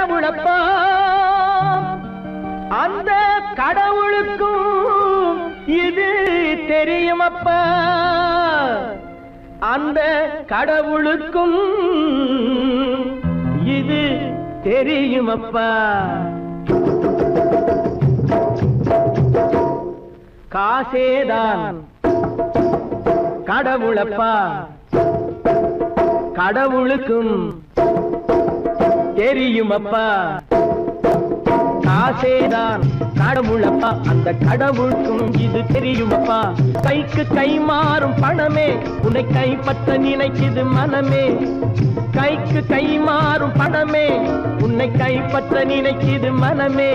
கடவுளப்பா அந்த கடவுளுக்கும் இது தெரியுமப்பா அந்த கடவுளுக்கும் இது தெரியுமப்பா காசேதான் கடவுளப்பா கடவுளுக்கும் தெரியுமப்பா காசேதான் கடவுளப்பா அந்த கடவுளுக்கும் இது தெரியுமப்பா கைக்கு கை மாறும் பணமே உன்னை கைப்பற்ற நினைக்குது மனமே கைக்கு கை மாறும் பணமே உன்னை கைப்பற்ற நினைக்குது மனமே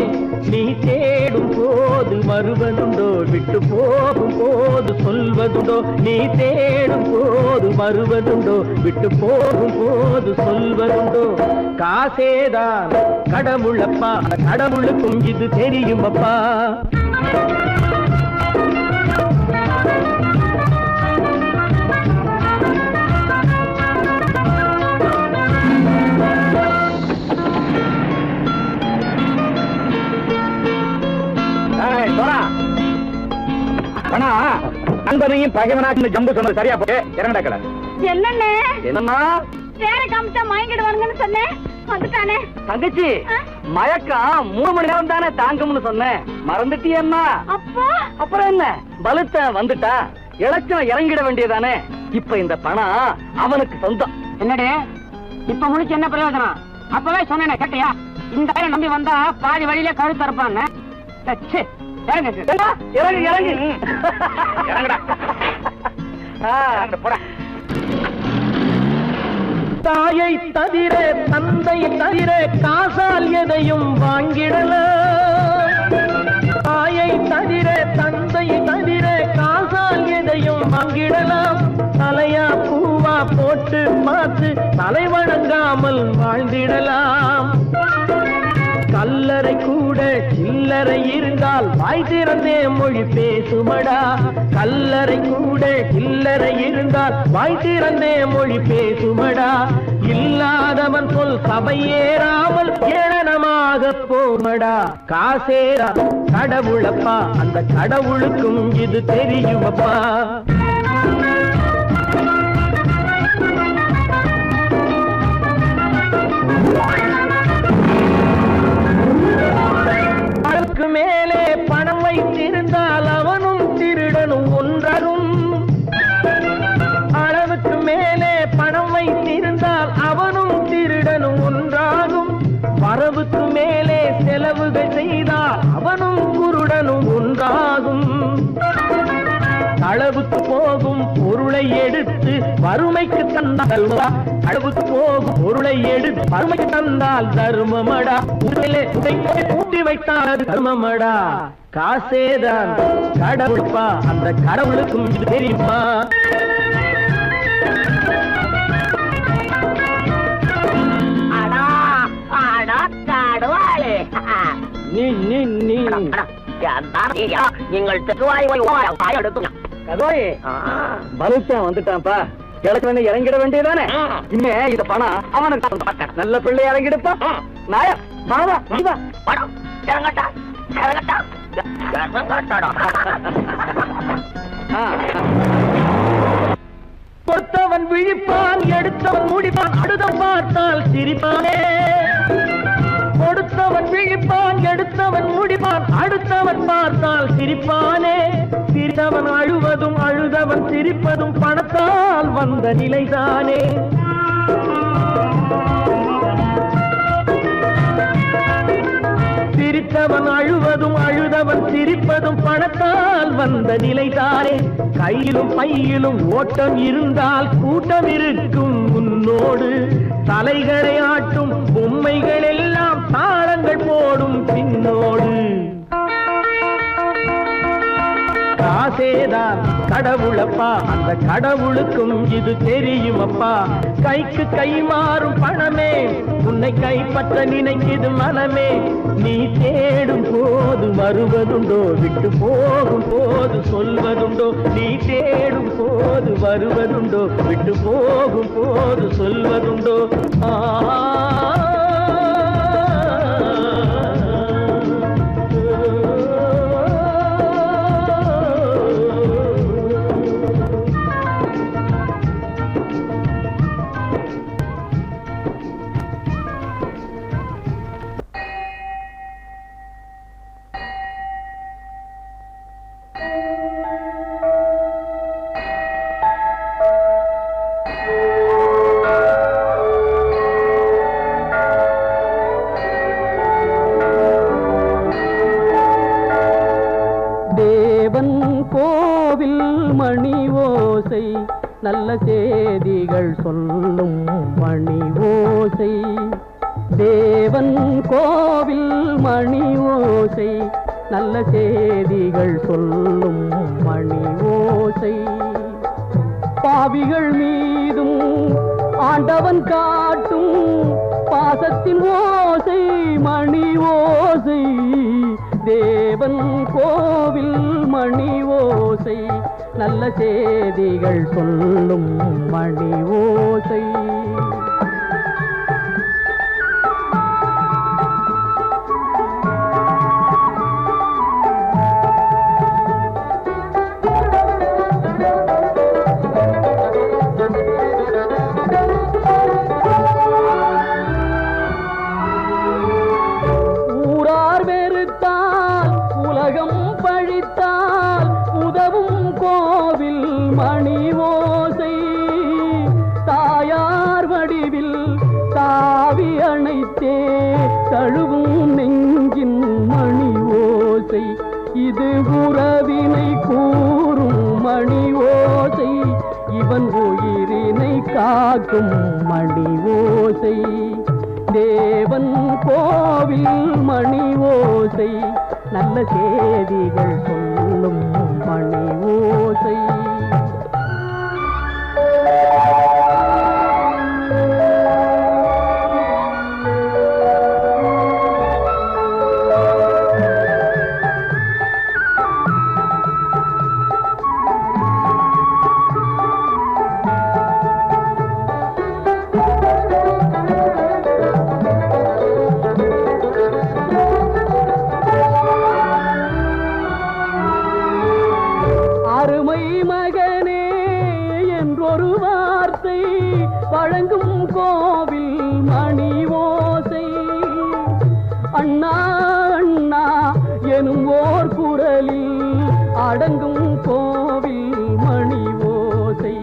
நீ தேடும் போது வருவதுண்டோ விட்டு போகும் போது சொல்வதுண்டோ நீ தேடும் போது வருவதுண்டோ விட்டு போகும் போது சொல்வதுண்டோ காசேதான் கடவுளப்பா கடவுளுக்கும் இது தெரியுமப்பா நண்பனையும் பகைவனாக்கு ஜம்பு சொன்னது சரியா போட்டு இறங்கடக்கல என்னண்ணே என்னன்னா வேற காமிச்சா மயங்கிடுவானுங்கன்னு சொன்னேன் வந்துட்டானே தங்கச்சி மயக்கம் 3 மணி நேரம் தானே தாங்கும்னு சொன்னேன் மறந்துட்டியம்மா அப்பா அப்புறம் என்ன பலுத்த வந்துட்டா இலச்சம் இறங்கிட வேண்டியதானே இப்ப இந்த பணம் அவனுக்கு சொந்தம் என்னடே இப்ப முடிச்சு என்ன பிரயோஜனம் அப்பவே சொன்னேன் கேட்டியா இந்த பையன் நம்பி வந்தா பாதி வழியில கழுத்து இருப்பான்னு தாயை தவிர தந்தை தவிர காசால் எதையும் வாங்கிடலாம் தாயை தவிர தந்தை தவிர காசால் எதையும் வாங்கிடலாம் தலையா பூவா போட்டு பார்த்து தலை வணங்காமல் வாழ்ந்திடலாம் கல்லறை கூட சில்லறை இருந்தால் வாய் திறந்தே மொழி பேசுமடா கல்லறை கூட சில்லறை இருந்தால் வாய் திறந்தே மொழி பேசுமடா இல்லாதவன் சொல் சபையேறாமல் ஏளனமாக போமடா காசேரா கடவுளப்பா அந்த கடவுளுக்கும் இது தெரியுமப்பா அளவுக்கு மேலே பணம் வைத்திருந்தால் அவனும் திருடனும் ஒன்றரும் அளவுக்கு மேலே பணம் வைத்திருந்தால் அவனும் திருடனும் ஒன்றாகும் வரவுக்கு மேலே செலவுகள் செய்தால் அவனும் குருடனும் ஒன்றாகும் அளவுக்கு போகும் பொருளை எடுத்து வறுமைக்கு தந்தால் அளவுக்கு போகும் பொருளை எடுத்து வறுமைக்கு தந்தால் தர்மமடா ஊட்டி வைத்தால் தர்மமடா காசேதான் கடவுளப்பா அந்த கடவுளுக்கும் இது தெரியுமா நீங்கள் வந்துட்டான்ப்பா கிழக்கு இறங்கிட வேண்டியதானே இனிமே இந்த பணம் அவனுக்கு நல்ல பிள்ளை இறங்கிடுப்பா நாயா படம் இறங்கட்டா இறங்கட்டா கொடுத்தவன் விழிப்பான் எடுத்தவன் முடிப்பான் அடுத்தவன் பார்த்தால் சிரிப்பானே கொடுத்தவன் விழிப்பான் எடுத்தவன் முடிப்பான் அடுத்தவன் பார்த்தால் சிரிப்பானே சிரித்தவன் அழுவதும் அழுதவன் சிரிப்பதும் பணத்தால் வந்த நிலைதானே சிரித்தவன் அழுவதும் அழுதவன் சிரிப்பதும் பணத்தால் வந்த நிலைதானே கையிலும் பையிலும் ஓட்டம் இருந்தால் கூட்டம் இருக்கும் உன்னோடு தலைகளை ஆட்டும் பொம்மைகள் எல்லாம் தாளங்கள் போடும் பின்னோடு காசேதான் கடவுளப்பா அந்த கடவுளுக்கும் இது தெரியுமப்பா கைக்கு கை மாறும் பணமே உன்னை கைப்பற்ற நினைக்குது மனமே நீ தேடும் போது வருவதுண்டோ விட்டு போகும் போது சொல்வதுண்டோ நீ தேடும் போது வருவதுண்டோ விட்டு போகும் போது சொல்வதுண்டோ மணி ஓசை நல்ல செய்திகள் சொல்லும் மணி ஓசை. தேவன் கோவில் மணி ஓசை நல்ல செய்திகள் சொல்லும் மணி ஓசை. பாவிகள் மீதும் ஆண்டவன் காட்டும் பாசத்தின் ஓசை மணி ஓசை. தேவன் கோவில் மணி ஓசை நல்ல செய்திகள் சொல்லும் மணி ஓசை. தழுவும் நெஞ்சின் மணி ஓசை இது உறவினை கூறும் மணி ஓசை. இவன் உயிரினை காக்கும் மணி ஓசை. தேவன் கோவில் மணி ஓசை நல்ல செய்திகள் சொல்லும் மணி ஓசை. வழங்கும் கோவில் மணி ஓசை. அண்ணா அண்ணா எனும் ஓர் குரலில் அடங்கும் கோவில் மணி ஓசை.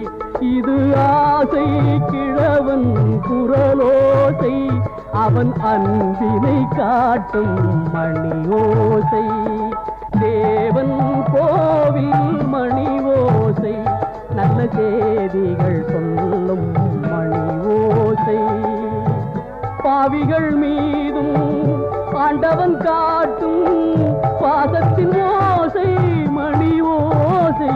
இது ஆசை கிழவன் குரலோசை அவன் அன்பினை காட்டும் மணி ஓசை. தேவன் கோவில் மணி ஓசை நல்ல செய்திகள் சொல்லும் மணி ஓசை. பாவிகள் மீதும் ஆண்டவன் காட்டும் பாசத்தின் ஓசை மணி ஓசை.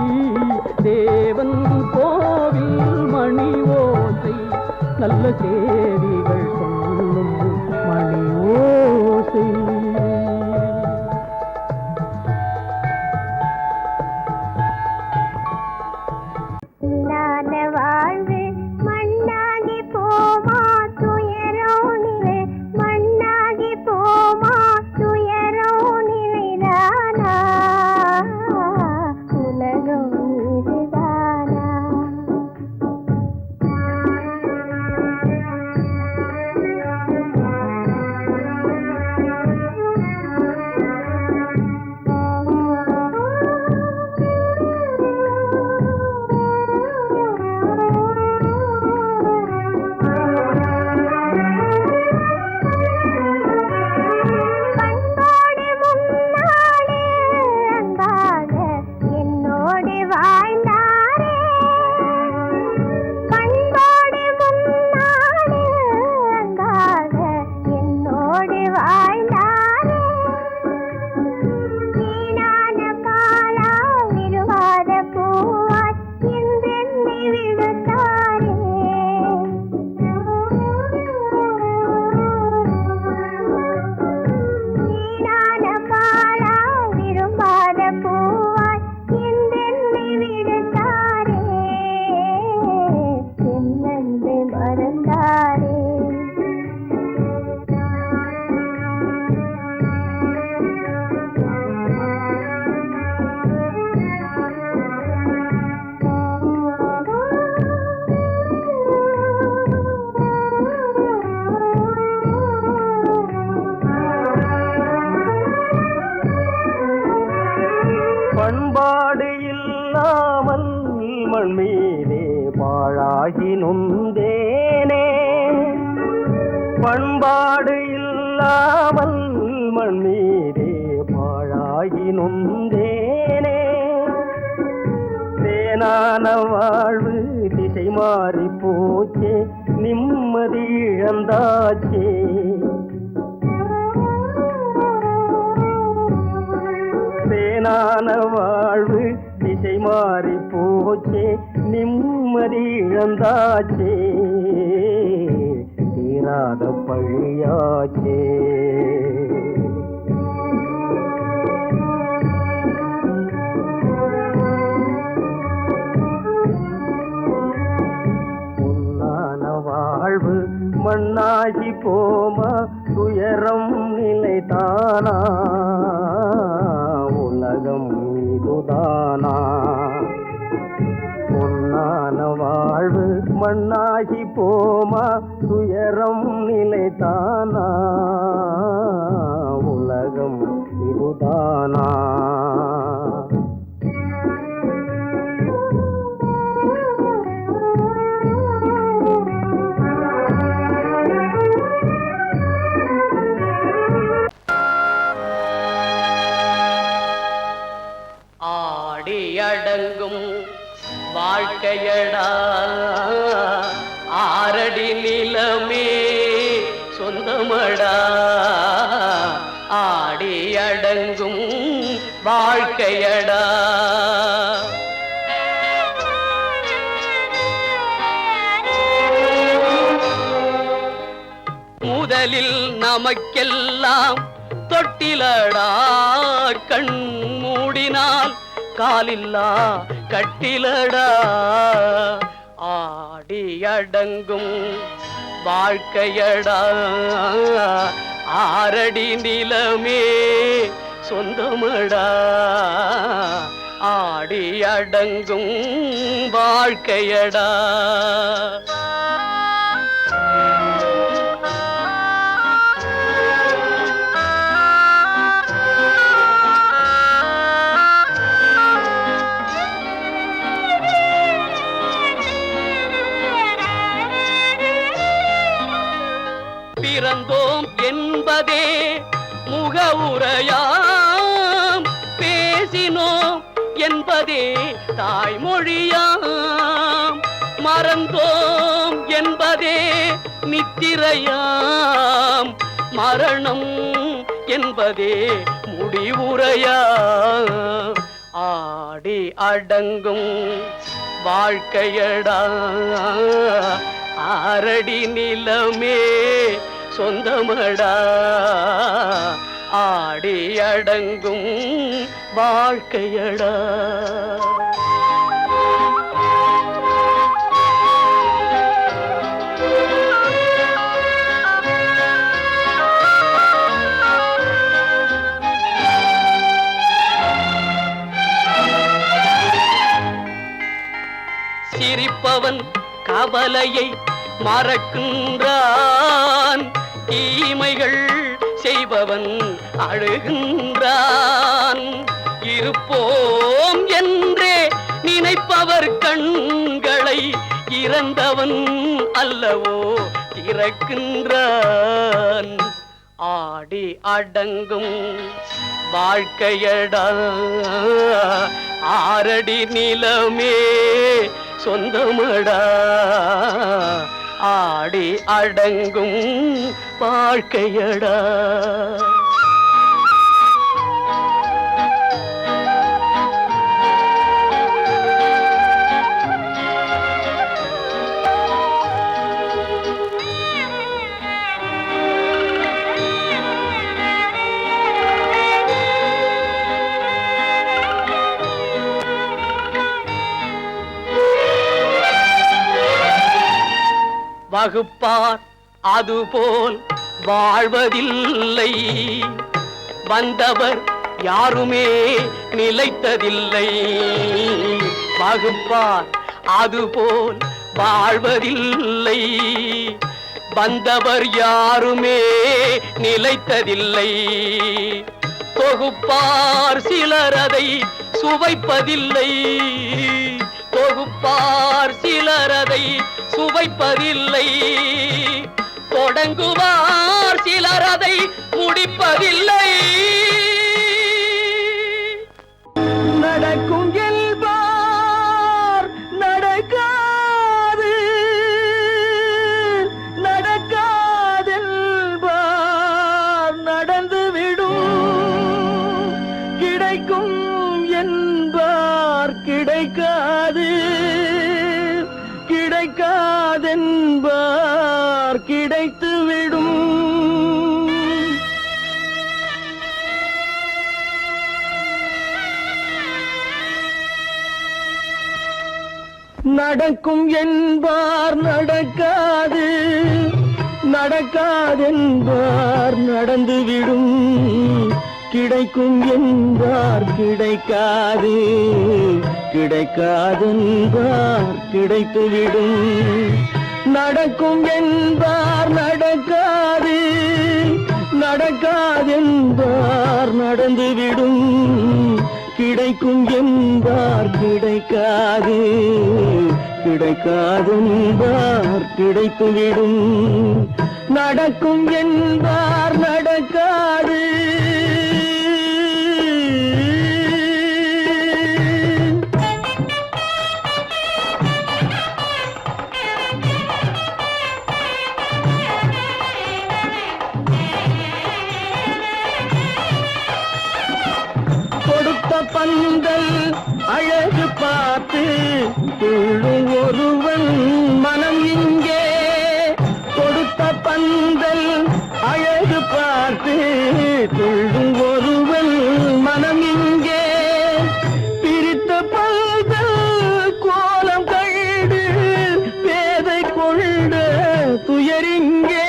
தேவன் கோவில் மணி ஓசை நல்ல செய்திகள் சொல்லும் மணி ஓசை. பண்பாடு இல்லாமல் மண் மீதே பாழாகி நொந்தேனே. பண்பாடு இல்லாமல் மண் மீதே பாழாகி நொந்தேனே. தேனான வாழ்வு திசை மாறி போச்சே, நிம்மதி இழந்தாச்சே. தேனான வாழ்வு திசை மாறி போச்சே, நிம்மதி இழந்தாச்சே, தீராத பழியாச்சே. வாழ்வு மண்ணாகி போமா, துயரம் நிலைதானா, உலகம் இதுதானா. பொன்னான வாழ்வு மண்ணாகி போமா, துயரம் நிலைதானா, உலகம் இதுதானா. அடங்கும் வாழ்க்கையடா, ஆரடி நிலமே சொந்தமடா. ஆடி அடங்கும் வாழ்க்கையடா. முதலில் நமக்கெல்லாம் தொட்டிலடா, கண் மூடினால் காலில்லா கட்டிலடா. ஆடி அடங்கும் வாழ்க்கையடா, ஆரடி நிலமே சொந்தமடா. ஆடி அடங்கும் வாழ்க்கையடா. பிறந்தோம் என்பதே முகவுரையாம், பேசினோம் என்பதே தாய்மொழியாம், மறந்தோம் என்பதே நித்திரையாம், மரணம் என்பதே முடிவுரையாம். ஆடி அடங்கும் வாழ்க்கையடா, ஆரடி நிலமே சொந்தமடா. ஆடி அடங்கும் வாழ்க்கையடா. சிரிப்பவன் கவலையை மறக்கின்றான், தீமைகள் செய்பவன் அழுகின்றான். இருப்போம் என்றே நினைப்பவர் கண்களை இறந்தவன் அல்லவோ திறக்கின்றான். ஆடி அடங்கும் வாழ்க்கையடா, ஆரடி நிலமே சொந்தமடா. ஆடி அடங்கும் வாழ்க்கையடா. வகுப்பார் அதுபோல் வாழ்வதில்லை, வந்தவர் யாருமே நிலைத்ததில்லை. வகுப்பார் அதுபோல் வாழ்வதில்லை, வந்தவர் யாருமே நிலைத்ததில்லை. தொகுப்பார் சிலர் அதை சுவைப்பதில்லை, தொகுப்பார் சிலர் அதை சுவைப்பதில்லை. தொடங்குவார் சிலர் அதை முடிப்பதில்லை. நடக்கும் என்பார் கிடைக்காதென்பார் கிடைத்துவிடும். நடக்கும் என்பார் நடக்காது, நடக்காதென்பார் நடந்துவிடும். கிடைக்கும் என்பார் கிடைக்காது, கிடைக்காதென்பார் கிடைத்துவிடும். நடக்கும் என்பார் நடக்காது, நடக்காதென்பார் நடந்துவிடும். கிடைக்கும் என்பார் கிடைக்காது, கிடைக்காதென்பார் கிடைத்துவிடும். நடக்கும் என்பார் நடக்காது. கொடுத்த பந்தல் அழகு பார்த்து துள்ளும் ஒருவன் மனம் இங்கே. கொடுத்த பந்தல் அழகு பார்த்து துள்ளும் ஒருவன் மனம் இங்கே. பிரித்த பந்தல் கோலம் கண்டு பேதை கொண்ட துயரிங்கே.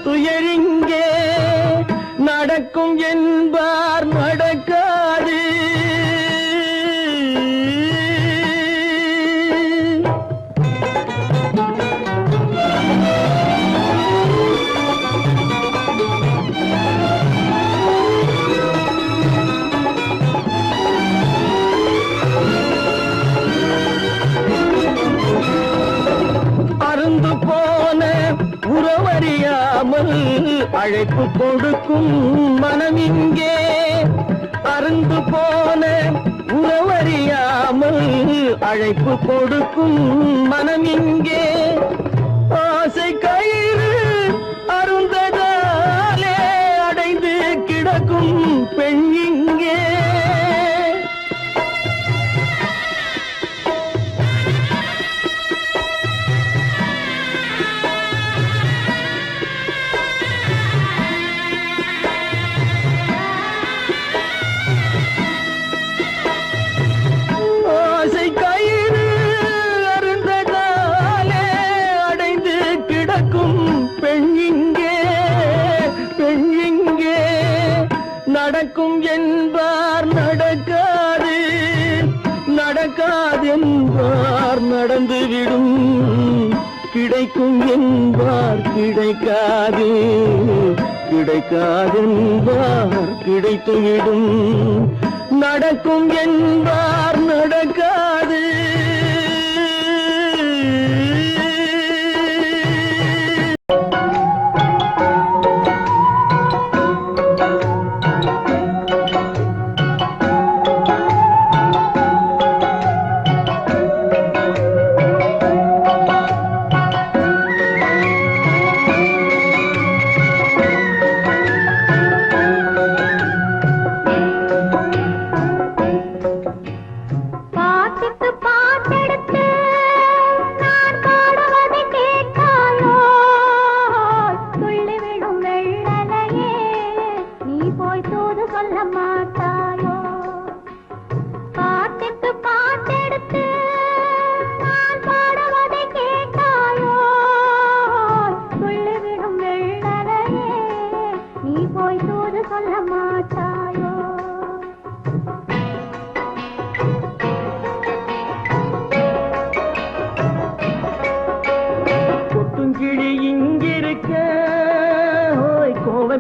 துயரிங்கே நடக்கும் என்பார் நடக்காது. அருந்து போன உறவறியாமல் அழைப்பு கொடுக்கும் மனம் இங்கே. அருந்து போன உறவறியாமல் அழைப்பு கொடுக்கும் மனம் இங்கே. ஆசை கயிறு அருந்ததாலே அடைந்து கிடக்கும் பெண் இங்கே. நடக்கும் என்பார் நடக்காது, நடக்காதென்பார் நடந்துவிடும். கிடைக்கும் என்பார் கிடைக்காது, கிடைக்காதென்பார் கிடைத்துவிடும். நடக்கும் என்பார் நடக்காது.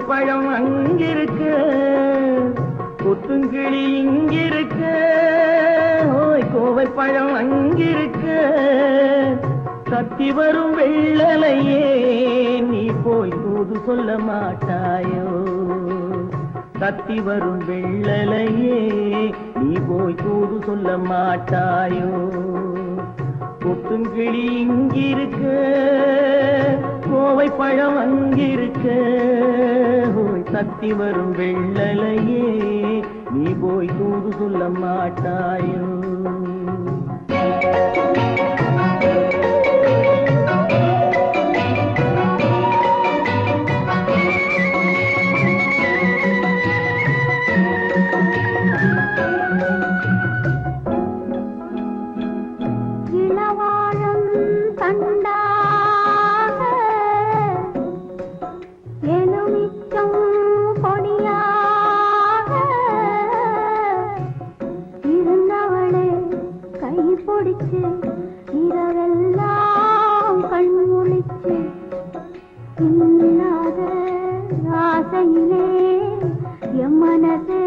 பழம் அங்கிருக்க, கொத்துங்கிளி இங்கிருக்க, ஓய் கோவை பழம் அங்கிருக்க, தத்தி வரும் வெள்ளலையே நீ போய் தூது சொல்ல மாட்டாயோ தத்தி வரும் வெள்ளலையே நீ போய் தூது சொல்ல மாட்டாயோ கொட்டுங்கிளி இங்கிருக்க கோவை பழம் அங்கிருக்க போய் தத்தி வரும் வெள்ளலையே நீ போய் தூது சொல்ல மாட்டாயோ இரவெல்லாம் கண்முழிச்சு இல்லாத ஆசையிலே என் மனசே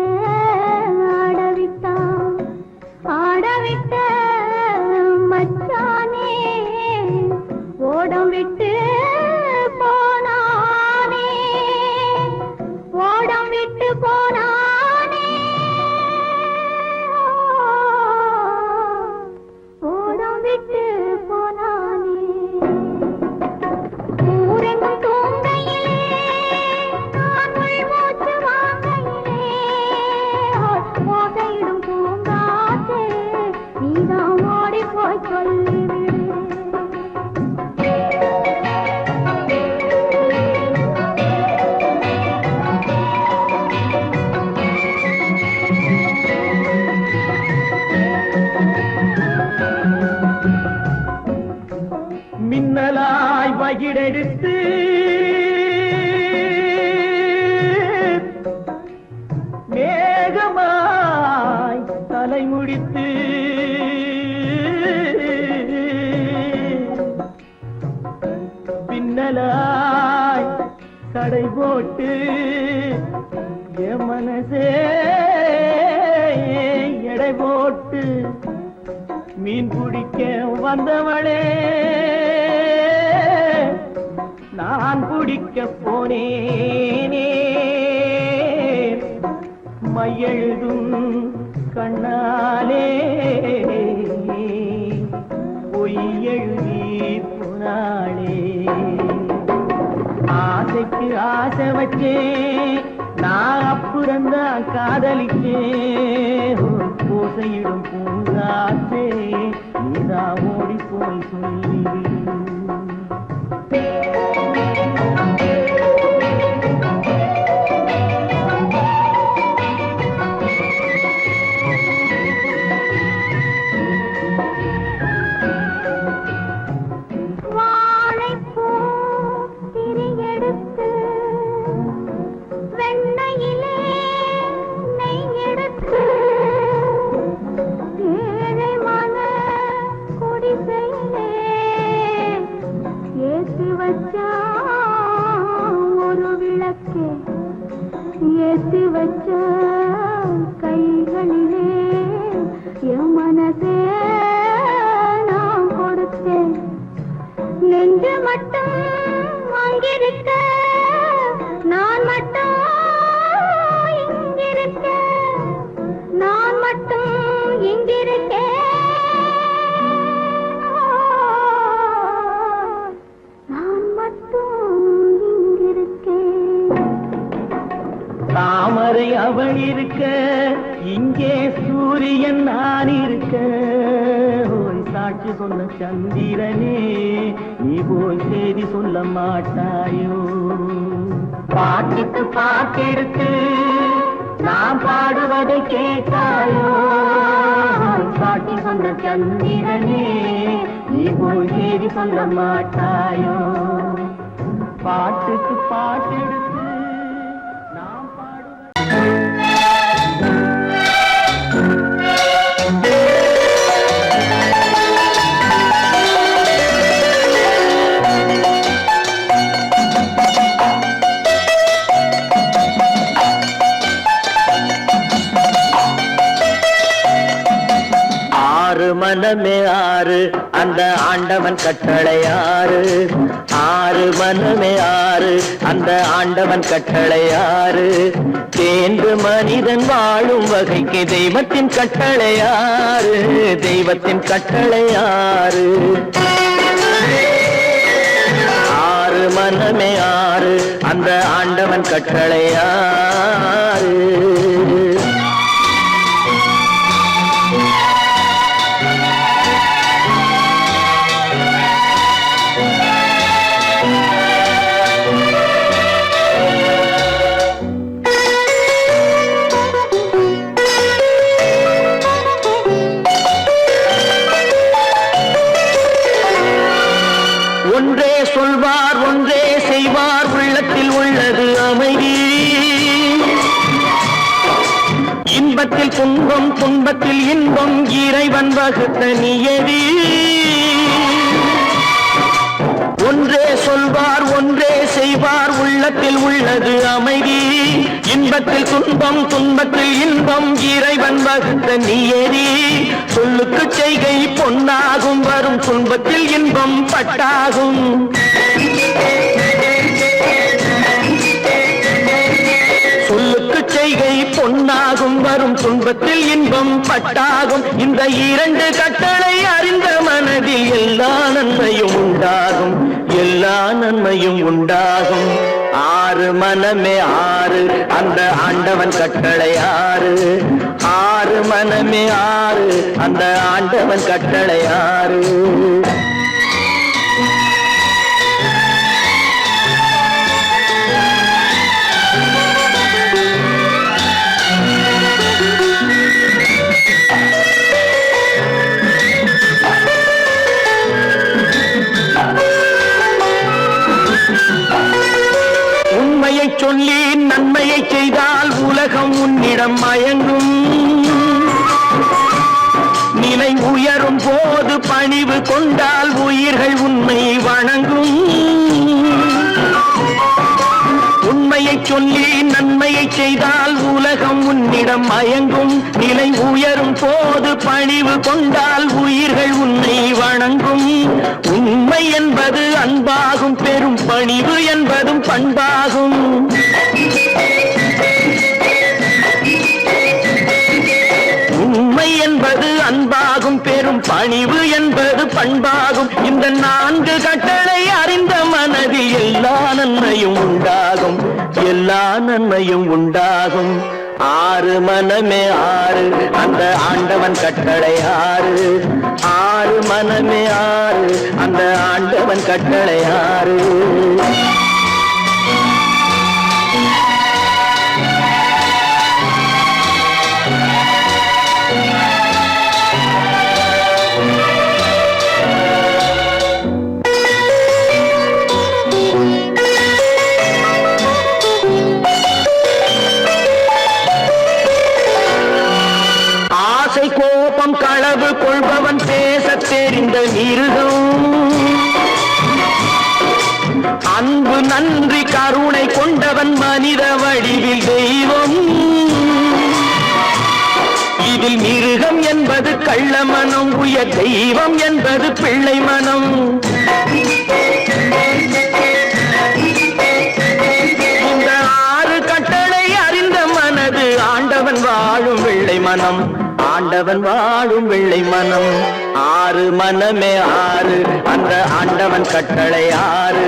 ஆடவிட்ட மச்சானே ஓடம் விட்டு போனானே ஓடம் விட்டு போனானே ஓடம் விட்டு போனானே ஊரெங்கும் தூங்கையிலே நான் மூச்சு வாங்கையிலே ஓசையிடும் பூங்காற்றே நீதான் ஓடி போய் சொல்லிவிடு மின்னலாய் வகிடெடுத்து மேகமாய் தலை முடித்து பின்னலாய் கடை போட்டு என் மனசே எடை போட்டு மீன் பிடிக்க வந்தவளே நான் பிடிக்க போனேனே மையெழுதும் கண்ணாலே பொய் எழுதி போனாளே ஆசைக்கு ஆசை வச்சேன் நான் அப்புறந்தான் காதலிச்சேன் பூசையிடும் பூங்காற்றே நீதா ஓடி போய் சொல்லிவிடு ஒரு விளக்கே ஏற்றி வச்ச கைகளிலே என் மனசே நான் கொடுத்தேன் நெஞ்சு மட்டும் அங்கிருக்க நான் மட்டும் இங்கிருக்க நான் மட்டும் இங்கிருக்கேன் தாமரை அவள் இருக்க இங்கே சூரியன் நான் இருக்க ஓய் சாட்சி சொன்ன சந்திரனே நீ போய் செய்தி சொல்ல மாட்டாயோ பாட்டுக்கு பாட்டெடுத்து நான் பாடுவதை கேட்டாயோ சாட்சி சொன்ன சந்திரனே நீ போய் செய்தி சொல்ல மாட்டாயோ பாட்டுக்கு பாட்டெடுத்து மனமே ஆறு அந்த ஆண்டவன் கட்டளை ஆறு ஆறு மனமே ஆறு அந்த ஆண்டவன் கட்டளை ஆறு தேர்ந்து மனிதன் வாழும் வகைக்கு தெய்வத்தின் கட்டளை ஆறு தெய்வத்தின் கட்டளை ஆறு ஆறு மனமே ஆறு அந்த ஆண்டவன் கட்டளை ஆறு ஒன்றே சொல்வார் ஒன்றே செய்வார் உள்ளத்தில் உள்ளது அமைதி இன்பத்தில் துன்பம் துன்பத்தில் இன்பம் இறைவன் வகுத்த நியதி ஒன்றே சொல்வார் ஒன்றே செய்வார் உள்ளத்தில் உள்ளது அமைதி இன்பத்தில் துன்பம் துன்பத்தில் இன்பம் இறைவன் வகுத்த நியதி சொல்லுக்கு செய்கை பொன்னாகும் வரும் துன்பத்தில் இன்பம் பட்டாகும் சொல்லுக்கு செய்கை பொன்னாகும் வரும் துன்பத்தில் இன்பம் பட்டாகும் இந்த இரண்டு கட்டளை அறிந்த மனதில் எல்லா நன்மையும் உண்டாகும் எல்லா நன்மையும் உண்டாகும் ஆறு மனமே ஆறு அந்த ஆண்டவன் கட்டளை ஆறு ஆறு மனமே ஆறு அந்த ஆண்டவன் கட்டளை ஆறு உண்மையை சொல்லி நன்மையை செய்தால் உலகம் உன்னிடம் மயங்கும் நிலை உயரும் போது பணிவு கொண்டால் உயிர்கள் உன்னை வணங்கும் உண்மையை சொல்லி நன்மையை செய்தால் உலகம் உன்னிடம் மயங்கும் நிலை உயரும் போது பணிவு கொண்டால் உயிர்கள் உன்னை வணங்கும் உண்மை என்பது அன்பாகும் பெரும் பணிவு என்பதும் பண்பாகும் உண்மை என்பது அன்பாகும் பெரும் பணிவு என்பது பண்பாகும் இந்த நான்கு கட்டளை அறிந்த மனதில் எல்லா நன்மையும் உண்டாகும் எல்லா நன்மையும் உண்டாகும் ஆறு மனமே ஆறு அந்த ஆண்டவன் கட்டளை ஆறு ஆறு மனமே ஆறு அந்த ஆண்டவன் கட்டளை ஆறு கோபம் களவு கொள்பவன் பேச தெரிந்த மிருகம் அன்பு நன்றி கருணை கொண்டவன் மனித வடிவில் தெய்வம் இதில் மிருகம் என்பது கள்ள மனம் உயர் தெய்வம் என்பது பிள்ளை மனம் இந்த ஆறு கட்டளை அறிந்த மனது ஆண்டவன் வாழும் வெள்ளை மனம் ஆண்டவன் வாழும் வெள்ளை மனம் ஆறு மனமே ஆறு அந்த ஆண்டவன் கட்டளை ஆறு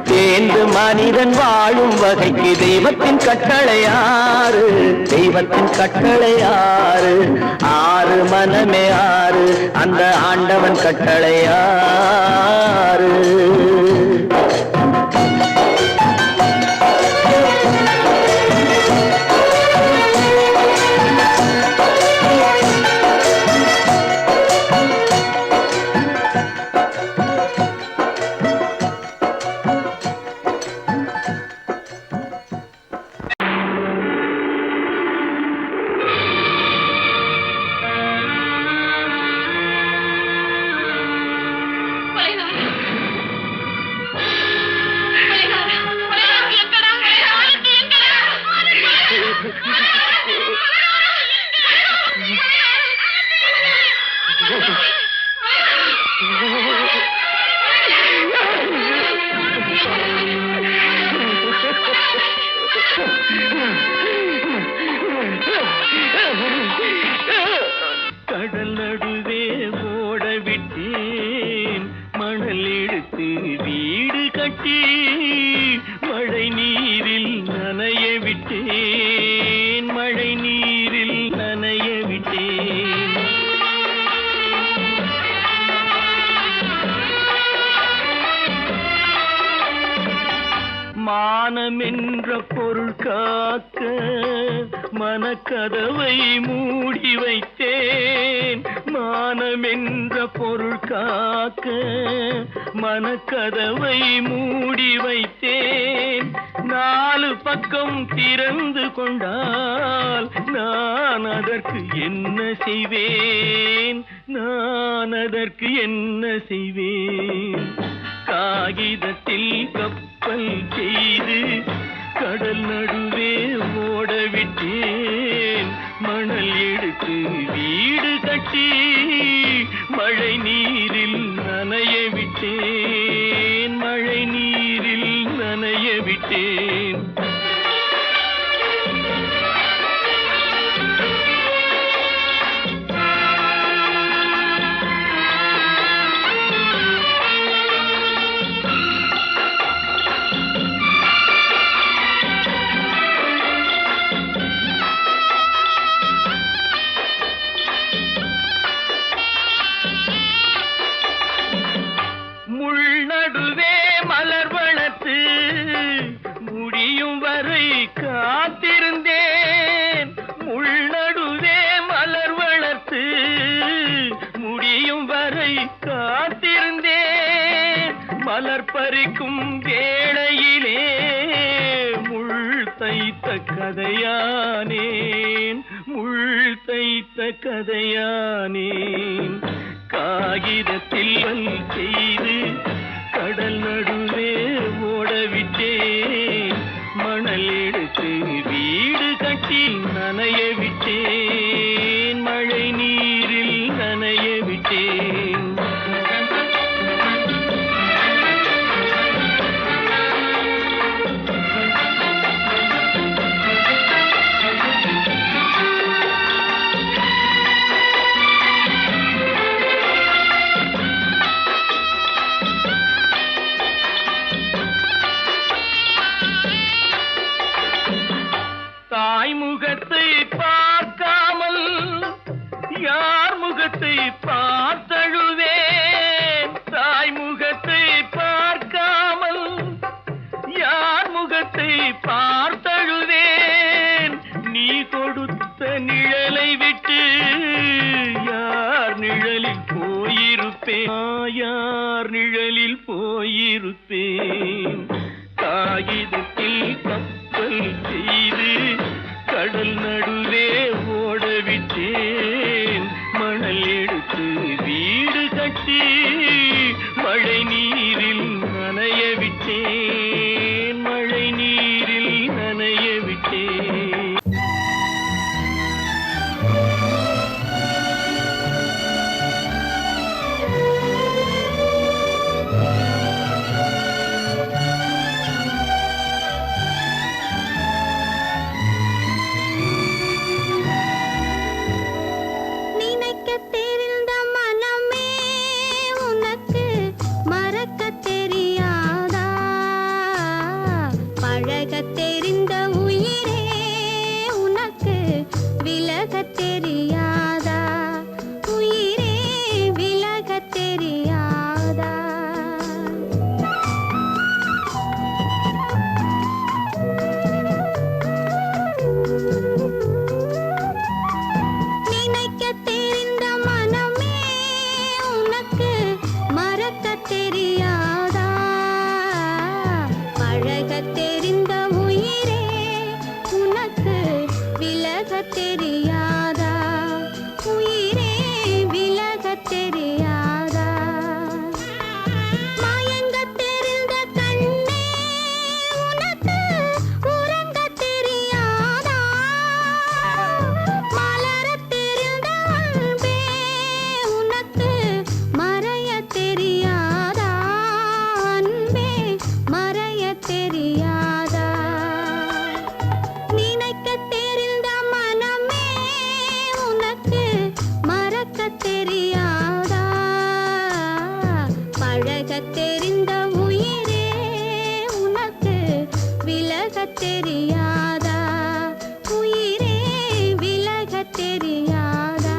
தேர்ந்து மனிதன் வாழும் வகைக்கு தெய்வத்தின் கட்டளை ஆறு தெய்வத்தின் கட்டளை ஆறு ஆறு மனமே ஆறு அந்த ஆண்டவன் கட்டளை ஆறு வீடு கட்டி மழை நீரில் நனைய விட்டேன், மழை நீரில் நனைய விட்டேன். மானம் என்ற பொருள் காக்க மனக்கதவை மூடி வைத்தேன், மானம் என்ற பொருள் காக்க மனக்கதவை மூடி வைத்தேன். 4 பக்கம் திறந்து கொண்டால் நான் அதற்கு என்ன செய்வேன், நான் அதற்கு என்ன செய்வேன்? காகிதத்தில் கப்பல் செய்து கடல் நடுவே ஓடவிட்டேன், மணல் எடுத்து வீடு கட்டி மழை நீரில் நனைய விட்டேன், மழை நீரில் நனைய விட்டேன். நடுவே மலர் வளர்த்து முடியும் வரை காத்திருந்தேன், முள்நடுவே மலர் வளர்த்து முடியும் வரை காத்திருந்தேன். மலர் பறிக்கும் வேளையிலே முள் தைத்த கதையானேன், முள் தைத்த கதையானேன். காகிதத்தில் செய்து கடல் நடுவே ஓடவிட்டேன், மணல் எடுத்து வீடு கட்டி நனைய விட்டேன், மழை நீரில் நனைய விட்டேன். தாய் முகத்தை பார்க்காமல் யார் முகத்தை பார்த்தழுவேன், தாய் முகத்தை பார்க்காமல் யார் முகத்தை பார்த்தழுவேன். நீ கொடுத்த நிழலை விட்டு யார் நிழலில் போயிருப்பேன், யார் நிழலில் போயிருப்பேன். காகிதத்தில் கப்பல் செய்து கடல் நடுவே ஓடவிட்டேன், மணல் எடுத்து வீடு கட்டி மழை நீரில் நனைய விட்டேன், மழை நீரில் நனைய விட்டேன். தெரியாதா தெரியாதா உயிரே விலக தெரியாதா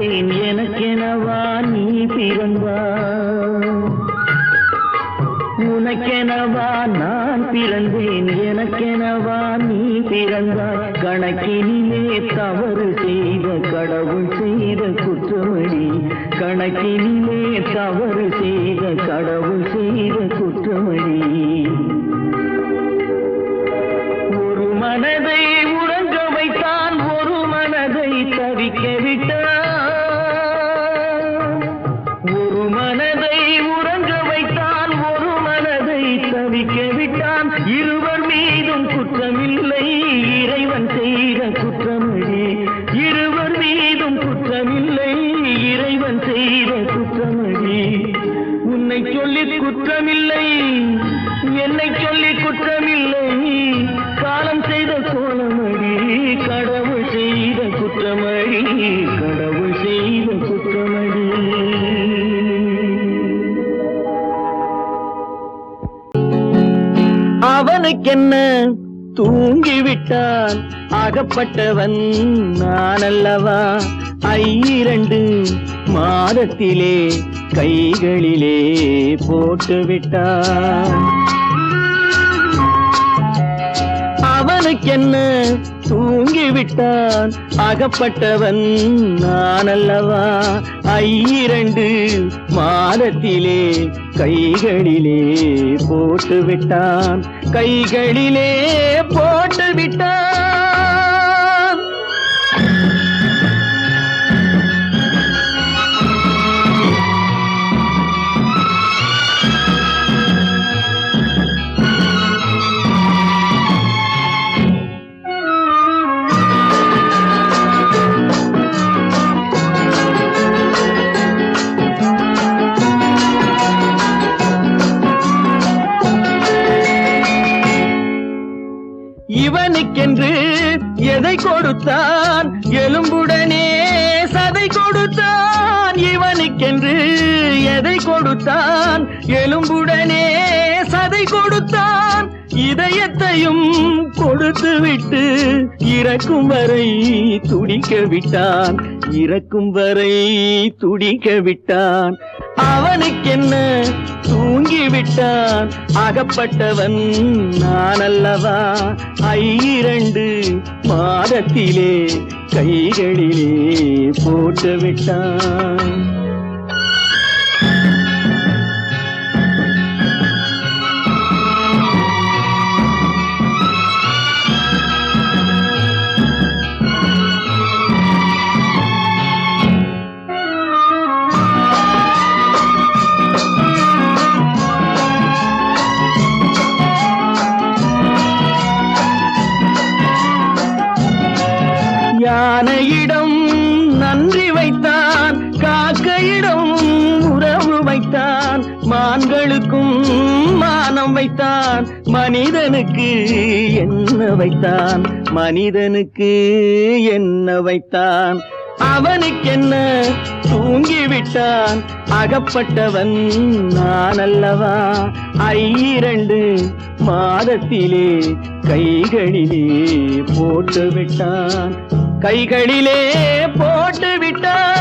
பிறந்தேன் எனக்கெனவா நீ பிறந்தாய் உனக்கெனவா நான் பிறந்தேன் எனக்கெனவா நீ பிறந்தாய் கணக்கினிலே தவறு செய்த கடவுள் செய்த குற்றமடி கணக்கினிலே தவறு செய்த கடவுள் செய்த குற்றமடி ஒரு மனதை உறங்க வைத்தான் ஒரு மனதை தவிக்க விட்டான் ஒரு மனதை உறங்க வைத்தான் ஒரு மனதை தவிக்க விட்டான் இருவர் மீதும் குற்றமில்லை இறைவன் செய்த குற்றமடி இருவர் மீதும் குற்றமில்லை இறைவன் செய்த குற்றமடி உன்னை சொல்லி குற்றமில்லை என்னை சொல்லி குற்றமில்லை காலம் செய்த கோலமடி கடவுள் செய்த குற்றமடி கடவுள் செய்த குற்றமடி அவனுக்கென்ன தூங்கிவிட்டான் அகப்பட்டவன் நான் அல்லவா 2 மாதத்திலே கைகளிலே போட்டுவிட்டான் அவனுக்கென்ன தூங்கிவிட்டான் அகப்பட்டவன் நான் அல்லவா 2 மாதத்திலே கைகளிலே போட்டுவிட்டான் கைகளிலே போட்டுவிட்டான் இவனுக்கென்று எதை கொடுத்தான் எலும்புடனே சதை கொடுத்தான் இவனுக்கென்று எதை கொடுத்தான் எலும்புடனே சதை கொடுத்தான் இதயத்தையும் கொடுத்து விட்டு இறக்கும் வரை துடிக்க விட்டான் இறக்கும் வரை துடிக்க விட்டான் அவனுக்கென்ன தூங்கிவிட்டான் அகப்பட்டவன் நான் அல்லவா 2 மாதத்திலே கைகளிலே போட்டுவிட்டான் யானையிடம் நன்றி வைத்தான் காக்கையிடம் உறவு வைத்தான் மான்களுக்கும் மானம் வைத்தான் மனிதனுக்கு என்ன வைத்தான் மனிதனுக்கு என்ன வைத்தான் அவனுக்கென்ன தூங்கிவிட்டான் அகப்பட்டவன் நான் அல்லவா 2 மாதத்திலே கைகளிலே போட்டுவிட்டான் கைகளிலே போட்டுவிட்டான்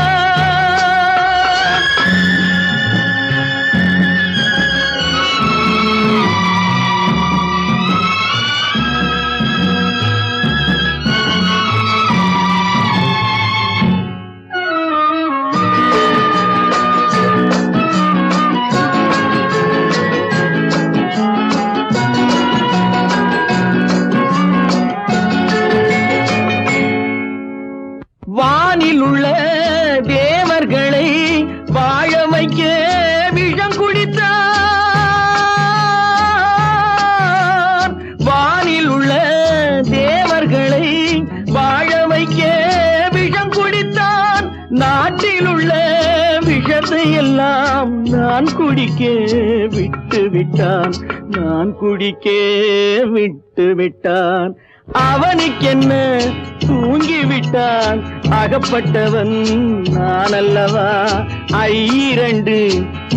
வானில் உள்ள தேவர்களை வாழ வைக்க விஷம் குடித்தான் வானில் உள்ள தேவர்களை வாழ வைக்க விஷம் குடித்தான் நாட்டில் உள்ள விஷத்தை எல்லாம் நான் குடிக்க விட்டு விட்டான் நான் குடிக்க விட்டு விட்டான் அவனுக்கென்ன தூங்கிவிட்டான் அகப்பட்டவன் நான் அல்லவா 2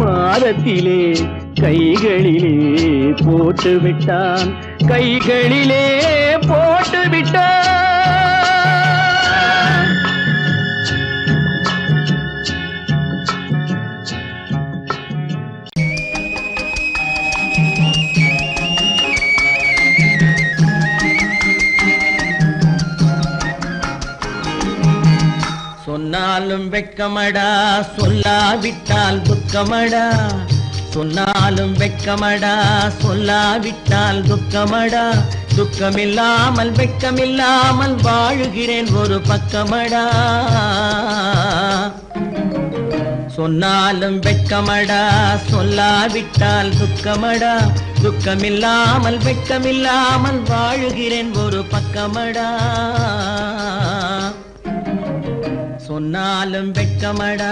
மாதத்திலே கைகளிலே போட்டுவிட்டான் கைகளிலே போட்டுவிட்டான் சொன்னாலும் வெட்கமடா சொல்லாவிட்டால் துக்கமடா சொன்னாலும் வெட்கமடா சொல்லாவிட்டால் துக்கமடா துக்கமில்லாமல் வெட்கமில்லாமல் வாழுகிறேன் ஒரு பக்கமடா சொன்னாலும் வெட்கமடா சொல்லாவிட்டால் துக்கமடா துக்கமில்லாமல் வெட்கமில்லாமல் வாழுகிறேன் ஒரு பக்கமடா சொன்னாலும் வெட்கமடா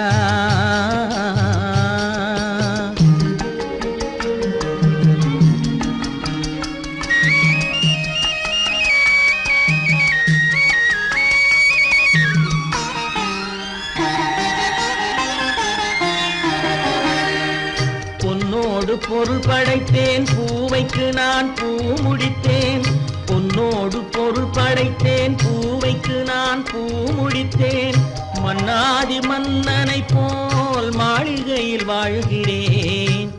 பொன்னோடு பொருள் படைத்தேன் பூவைக்கு நான் பூ முடித்தேன் பொன்னோடு பொருள் படைத்தேன் பூவைக்கு நான் பூ முடித்தேன் மன்னாதி மன்னனை போல் மாளிகையில் வாழ்கிறேன்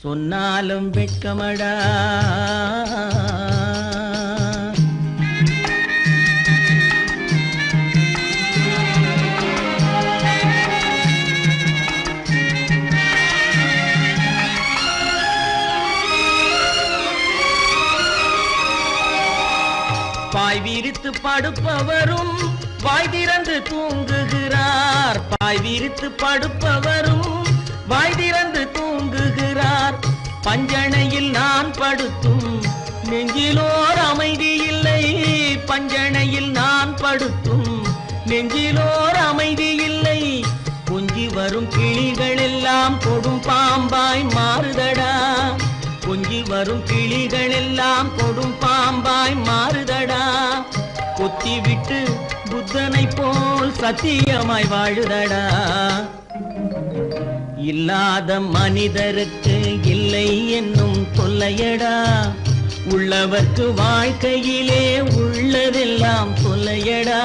சொன்னாலும் வெட்கமடா பாய் விரித்து படுப்பவரும் வாய் திறந்து தூங்குகிறார் பாய் விரித்து படுப்பவரும் வாய் திறந்து தூங்குகிறார் பஞ்சணையில் நான் படுத்தும் நெஞ்சிலோர் அமைதி இல்லை பஞ்சணையில் நான் படுத்தும் நெஞ்சிலோர் அமைதி இல்லை கொஞ்சி வரும் கிளிகள் எல்லாம் கொடும் பாம்பாய் மாறுதடா கொஞ்சி வரும் கிளிகள் எல்லாம் கொடும் பாம்பாய் மாறுதடா கொத்தி விட்டு புத்தனை போல் சத்தியமாய் வாழுதடா இல்லாத மனிதருக்கு இல்லை என்னும் தொல்லையடா உள்ளவர்க்கு வாழ்க்கையிலே உள்ளதெல்லாம் தொல்லையடா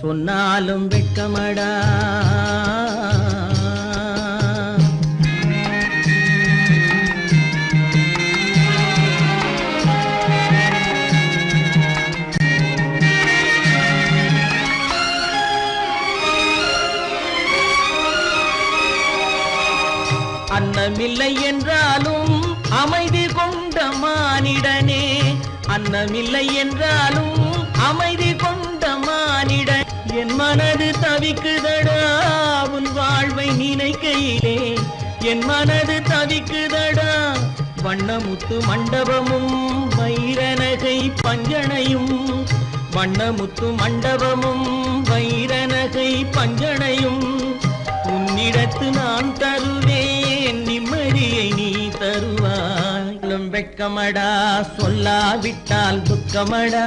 சொன்னாலும் வெட்கமடா அன்னமில்லை என்றாலும் அமைதி கொண்ட மானிடனே அன்னமில்லை என்றாலும் அமைதி கொண்ட மானிடன் என் மனது தவிக்குதடா உன் வாழ்வை நினைக்கையிலே என் மனது தவிக்குதடா வண்ணமுத்து மண்டபமும் வைரநகை பஞ்சனையும் வண்ணமுத்து மண்டபமும் வைரநகை பஞ்சனையும் உன்னிடத்து நான் தருவேன் நிம்மதியை நீ தருவாய் வெட்கமடா சொல்லாவிட்டால் துக்கமடா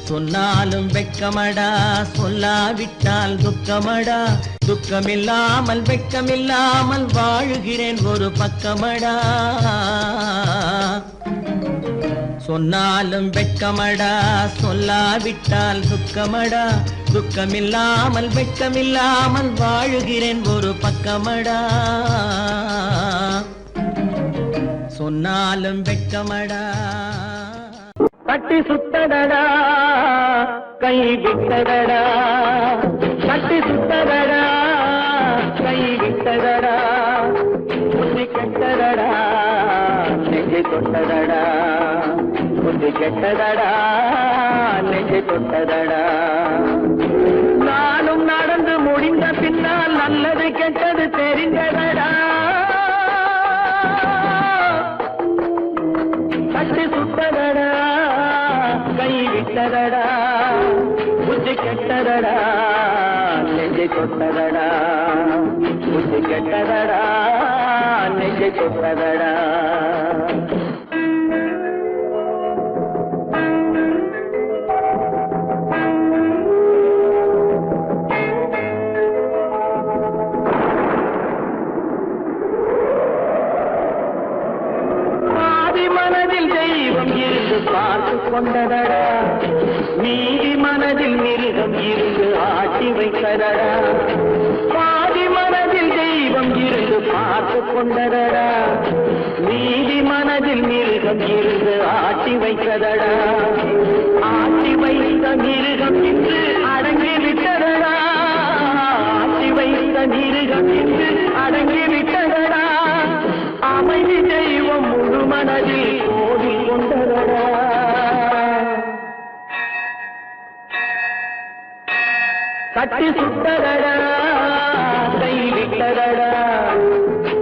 சொன்னாலும் வெட்கமடா சொல்லாவிட்டால் துக்கமடா துக்கமில்லாமல் வெட்கமில்லாமல் வாழுகிறேன் ஒரு பக்கமடா சொன்னாலும் வெட்கமடா சொல்லாவிட்டால் துக்கமடா துக்கமில்லாமல் வெட்கமில்லாமல் வாழுகிறேன் ஒரு பக்கமடா சொன்னாலும் வெட்கமடா தட்டி சுத்தடடா கை விட்டதடா தட்டி சுத்தடடா கை விட்டதடா புத்தி கெட்டதடா நெஞ்சை தொட்டதடா புத்தி கெட்டதடா நெஞ்சை தொட்டதடா நானும் நடந்து முடிந்த பின்னால் நல்லது கெட்டது தெரிந்ததடா தட்டி சுத்ததடா கை விட்டதடா புத்தி கெட்டதடா நெஞ்சை தொட்டதடா புத்தி கெட்டதடா நெஞ்சை தொட்டதடா மனதில் தெய்வம் இருந்து பார்த்து கொண்டதடா நீதி மனதில் மிருகம் இருந்து ஆட்டி வைத்ததடா பாதி மனதில் தெய்வம் இருந்து பார்த்து கொண்டதடா நீதி மனதில் மிருகம் இருந்து ஆட்டி வைத்ததடா, ஆட்டி வைத்த மிருகம் இன்று அடங்கி விட்டதடா, ஆட்டி வைத்த மிருகம் இன்று அடங்கி விட்டதடா, அமைதி தெய்வம் முழு மனதில் கோவில் கொண்டதடா. கட்டி சுட்டதடா, கை விட்டதடா,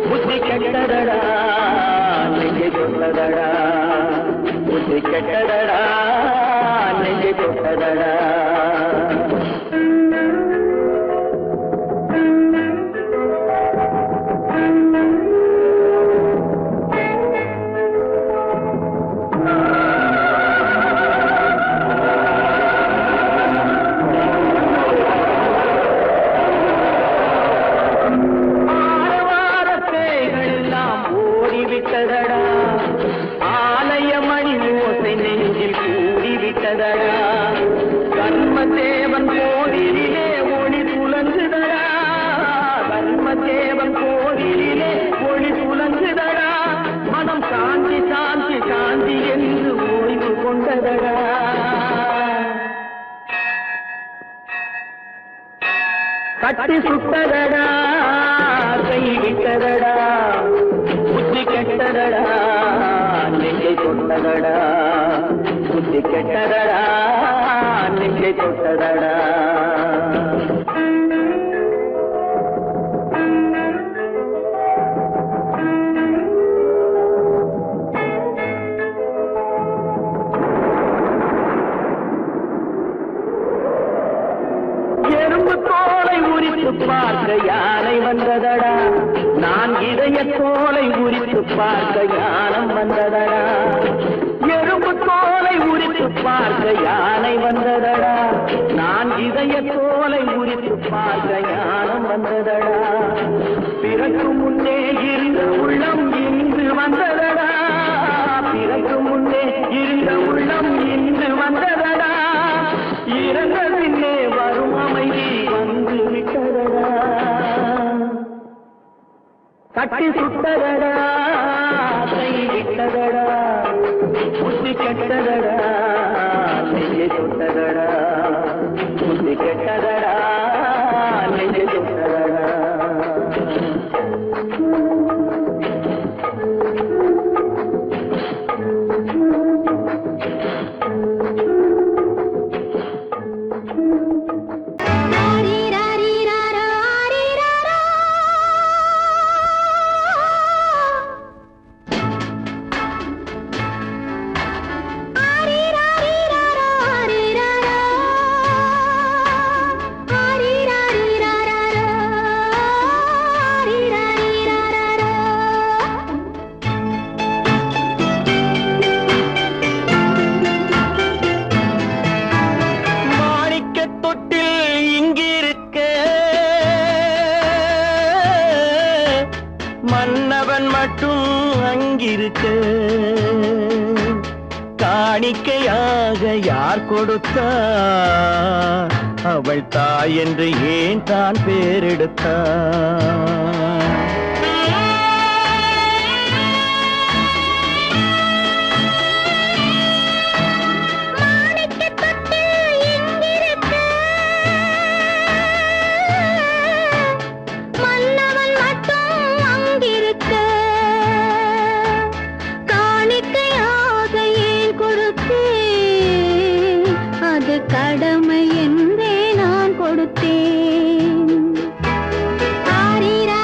புத்தி கெட்டதடா, நெஞ்சை தொட்டதடா, புத்தி கெட்டதடா, நெஞ்சை தொட்டதடா. கர்மதேவன் கோவிலிலே ஒளி துலங்குதடா, கர்மதேவன் கோவிலிலே ஒளி துலங்குதடா, மனம் சாந்தி சாந்தி சாந்தி என்று ஓய்வு கொண்டதடா. கட்டி சுட்டதடா, கை விட்டதடா, புத்தி கெட்டதடா, நெஞ்சை தொட்டதடா, புத்தி கெட்டதடா, நெஞ்சை தொட்டதடா. எறும்பு தோலை உரித்து பார்க்க யானை வந்ததடா, நான் இதய தோலை உரித்து பார்க்க யானம் வந்ததடா, எறும்பு தோலை உரித்து பார்க்க யானை வந்ததடா, நான் இதய தோலை உரித்து பார்க்க யானம் வந்ததடா, பிறகு முன்னே இருந்த உள்ளம் இன்று வந்ததடா, பிறகு முன்னே இருந்த உள்ளம் இன்று வந்ததடா, இறந்த பின்னே வரும் அமைதி வந்து விட்டதடா. கட்டி சுட்டதடா, கை விட்டதடா, புத்தி கெட்டதடா, நெஞ்சை தொட்டதடா, புத்தி கெட்டதடா, நெஞ்சை தொட்டதடா. மன்னவன் மட்டும் அங்கிருக்க, காணிக்கையாக யார் கொடுத்தா, அவள் தாய் என்று ஏன் தான் பேரெடுத்தா. கடமை என்றே நான் கொடுத்தேன். ஆரிரா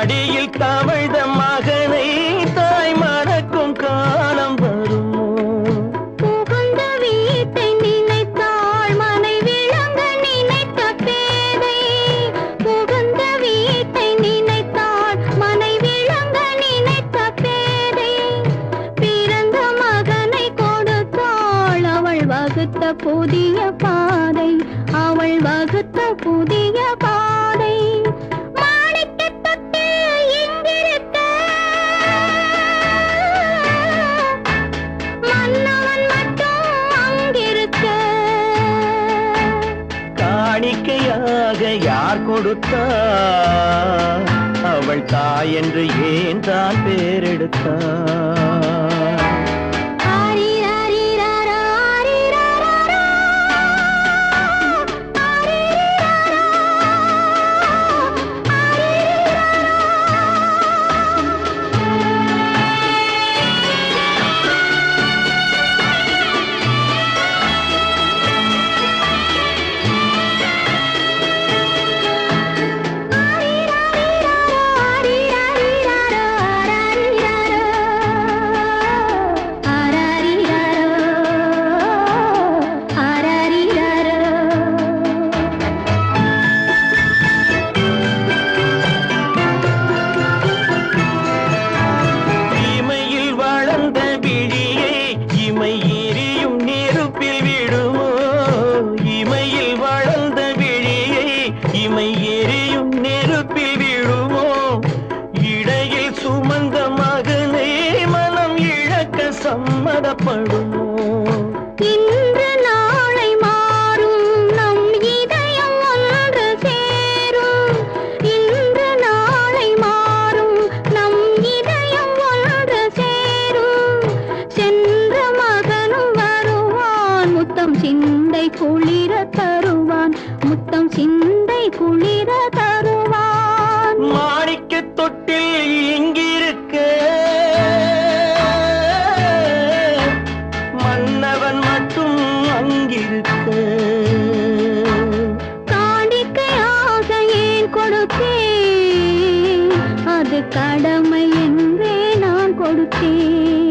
மடியில் தவழ்ந்த மகனை தாய் மறக்கும் காலம் வருமோ? புகுந்த வீட்டை நினைத்தாள் மனை விளங்க நினைத்த பேதை. புகுந்த வீட்டை நினைத்தாள் மனை விளங்க நினைத்த பேதை. பிறந்த மகனை கொடுத்தாள் அவள் வகுத்த புதிய பாதை. அவள் வகுத்த புதிய பாதை. மாணிக்கத் தொட்டில் இங்கிருக்க மன்னவன் மட்டும் அங்கிருக்க. காணிக்கையாக யார் கொடுத்தார்? அவள் தாய் என்று ஏன் தான் பேரெடுத்தார்? ஆரிராரிராரா, ஆரிராராரா. ஆரிராரா, இமையில் வளர்ந்த விழியை இமை எரியும் நெருப்பில் விடுமோ? இமையில் வளர்ந்த விழியை இமை எரியும் நெருப்பில் விடுமோ? இடையில் சுமந்த மகனை மனம் இழக்க சம்மதப்படுமோ? இன்று நாளை மாறும் நம் இதயம் ஒன்று சேரும். இன்று நாளை மாறும் நம் இதயம் ஒன்று சேரும். சென்ற மகனும் வருவான் முத்தம் சிந்தை குளிர தருவான். முத்தம் சிந்தை குளிர தருவான். மாணிக்கத் தொட்டில் இங்கிருக்க மன்னவன் மட்டும் அங்கிருக்க. காணிக்கையாக ஏன் கொடுத்தேன்? அது கடமை என்றே நான் கொடுத்தேன்.